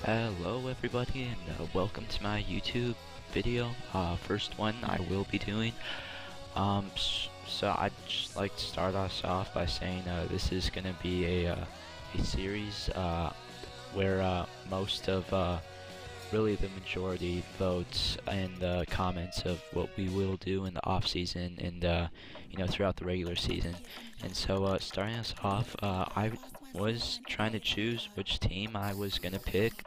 Hello everybody, and welcome to my YouTube video. First one I will be doing. So I'd just like to start us off by saying this is gonna be a series where most of really the majority votes and comments of what we will do in the off season and throughout the regular season. And so starting us off, I was trying to choose which team I was gonna pick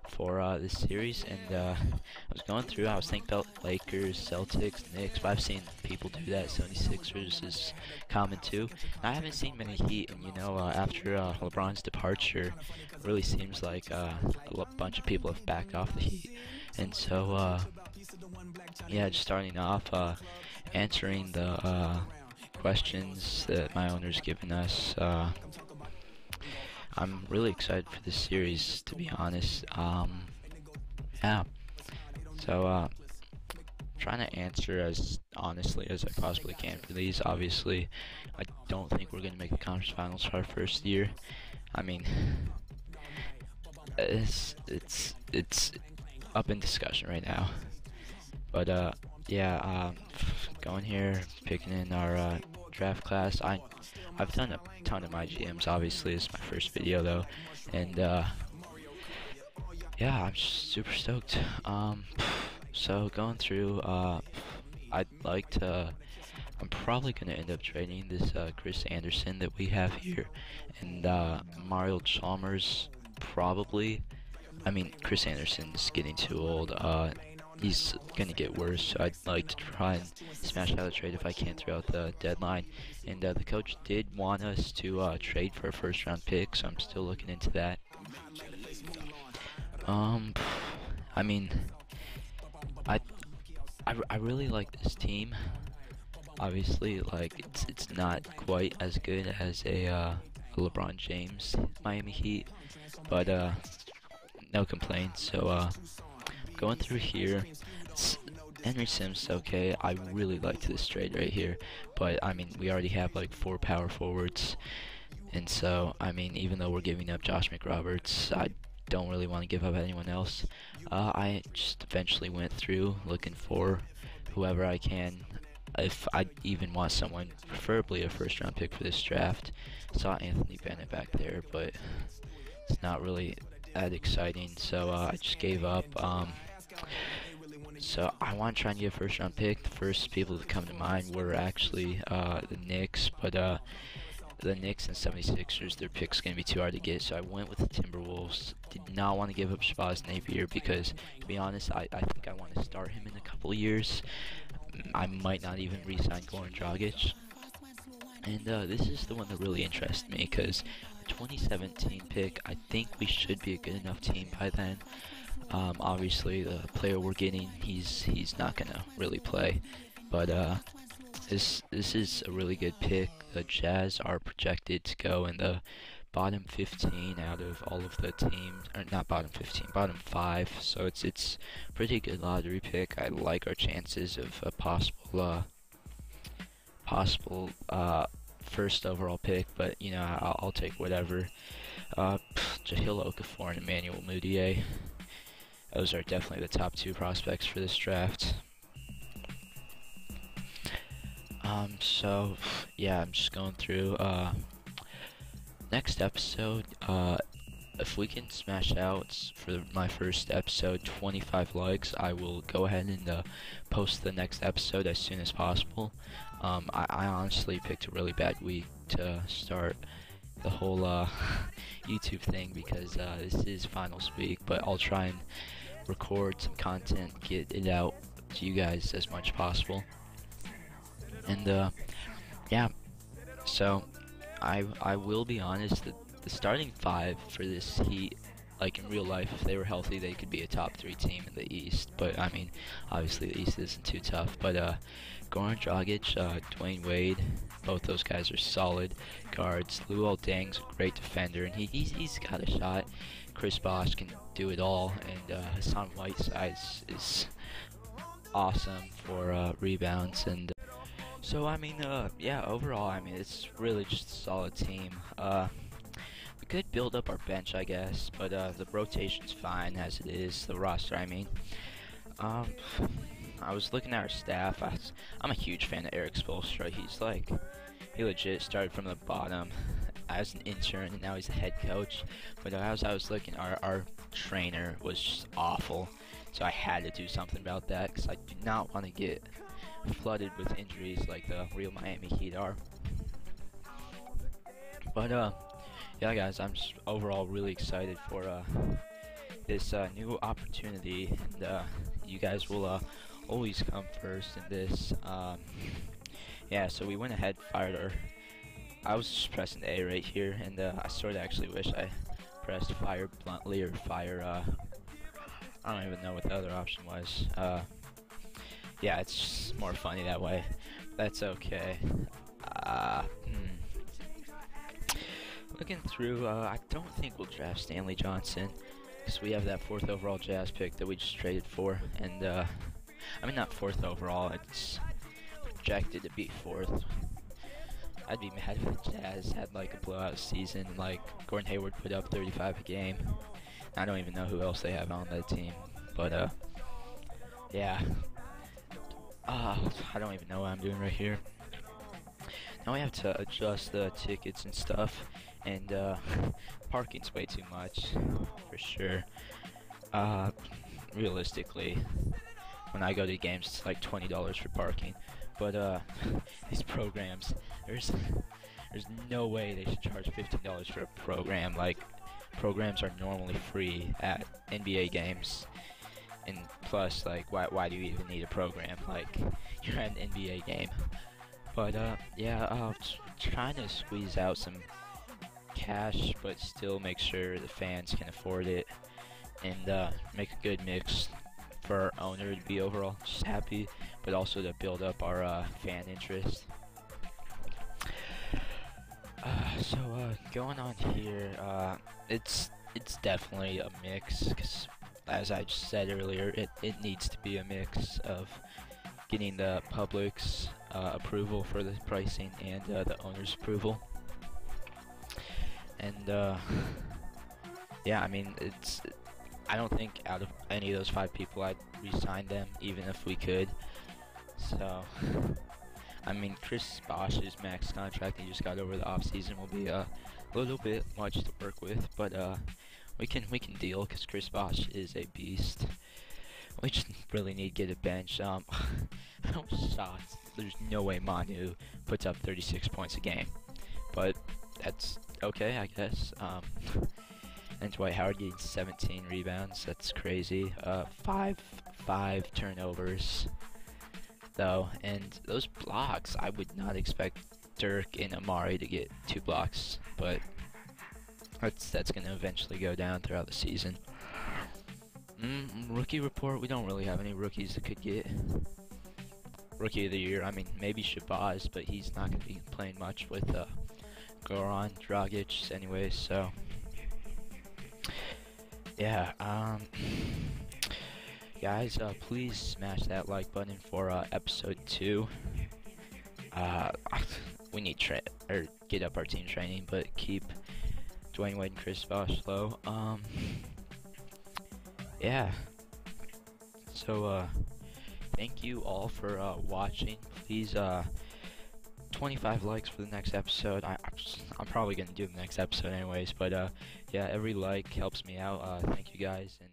for this series, and I was going through. I was thinking about Lakers, Celtics, Knicks, but I've seen people do that. 76ers is common too. And I haven't seen many Heat, and after LeBron's departure, it really seems like a bunch of people have backed off the Heat. And so yeah, just starting off, answering the questions that my owner's given us. I'm really excited for this series, to be honest. Yeah. So, trying to answer as honestly as I possibly can for these. Obviously, I don't think we're gonna make the conference finals for our first year. I mean, it's up in discussion right now. But yeah, going here, picking in our draft class. I've done a ton of MyGMs. Obviously, this is my first video though, and yeah, I'm super stoked. So going through, I'd like to. I'm probably gonna end up trading this Chris Anderson that we have here, and Mario Chalmers probably. I mean, Chris Anderson's getting too old. He's gonna get worse, so I'd like to try and smash out a trade if I can throughout the deadline. And the coach did want us to trade for a first-round pick, so I'm still looking into that. I mean, I really like this team. Obviously, like it's not quite as good as a LeBron James Miami Heat, but no complaints. So going through here, Henry Sims okay. I really liked this trade right here, but I mean we already have like 4 power forwards, and so I mean even though we're giving up Josh McRoberts, I don't really want to give up anyone else. I just eventually went through looking for whoever I can. If I even want someone, preferably a first-round pick for this draft. Saw Anthony Bennett back there, but it's not really that exciting, so I just gave up. So I want to try and get a first-round pick. The first people that come to mind were actually the Knicks, but the Knicks and 76ers, their pick's going to be too hard to get, so I went with the Timberwolves. Did not want to give up Shabazz Napier because, to be honest, I think I want to start him in a couple years. I might not even re-sign Goran Dragic. And this is the one that really interests me because the 2017 pick, I think we should be a good enough team by then. Obviously, the player we're getting, he's not gonna really play, but this is a really good pick. The Jazz are projected to go in the bottom 15 out of all of the teams, or not bottom 15, bottom 5. So it's pretty good lottery pick. I like our chances of a possible first overall pick, but I'll take whatever. Jahlil Okafor and Emmanuel Mudiay. Those are definitely the top 2 prospects for this draft. So yeah, I'm just going through next episode. If we can smash out for my first episode 25 likes, I will go ahead and post the next episode as soon as possible. I honestly picked a really bad week to start the whole YouTube thing because this is finals week, but I'll try and record some content, get it out to you guys as much as possible. And yeah, so I will be honest that the starting 5 for this Heat, like in real life, if they were healthy, they could be a top 3 team in the East. But I mean, obviously the East isn't too tough. But Goran Dragic, Dwayne Wade, both those guys are solid guards. Luol Deng's a great defender, and he's got a shot. Chris Bosh can do it all, and Hassan Whiteside is awesome for rebounds. And so I mean, yeah, overall, I mean it's really just a solid team. we could build up our bench, I guess, but the rotation's fine as it is. The roster, I mean. Um, I was looking at our staff. I'm a huge fan of Eric Spoelstra. He legit started from the bottom as an intern, and now he's a head coach. But as I was looking, our trainer was just awful. So I had to do something about that because I do not want to get flooded with injuries like the real Miami Heat are. But yeah, guys, I'm just overall really excited for this new opportunity, and you guys will always come first in this. Yeah, so we went ahead, fired our. I was just pressing A right here, and I sort of actually wish I pressed fire bluntly or fire. I don't even know what the other option was. Yeah, it's just more funny that way. That's okay. Looking through, I don't think we'll draft Stanley Johnson, because we have that 4th overall Jazz pick that we just traded for, and I mean not 4th overall, it's projected to be 4th. I'd be mad if the Jazz had like a blowout season and like Gordon Hayward put up 35 a game. I don't even know who else they have on that team, but yeah. I don't even know what I'm doing right here. Now we have to adjust the tickets and stuff, and parking's way too much, for sure. Realistically, when I go to games, it's like $20 for parking. But these programs, there's no way they should charge $15 for a program. Like, programs are normally free at NBA games. And plus, like, why do you even need a program? Like, you're at an NBA game. But yeah, trying to squeeze out some cash, but still make sure the fans can afford it, and make a good mix for our owner to be overall just happy, but also to build up our fan interest. So going on here, it's definitely a mix, because as I just said earlier, it needs to be a mix of getting the public's approval for the pricing and the owner's approval. And yeah, I mean, I don't think out of any of those 5 people I'd re-sign them, even if we could. So, I mean, Chris Bosh's max contract he just got over the off season will be a little bit much to work with, but we can deal, because Chris Bosh is a beast. We just really need to get a bench. I'm shocked. There's no way Manu puts up 36 points a game, but that's okay, I guess. And Dwight Howard getting 17 rebounds. That's crazy. 5 turnovers, though, and those blocks. I would not expect Dirk and Amari to get 2 blocks, but that's gonna eventually go down throughout the season. Rookie report, we don't really have any rookies that could get Rookie of the Year. I mean, maybe Shabazz, but he's not going to be playing much with Goran Dragic anyway, so yeah. Guys, please smash that like button for episode 2. We need get up our team training, but keep Dwayne Wade and Chris Bosh low. Yeah, so thank you all for watching. Please 25 likes for the next episode. I'm probably gonna do the next episode anyways, but yeah, every like helps me out. Thank you guys, and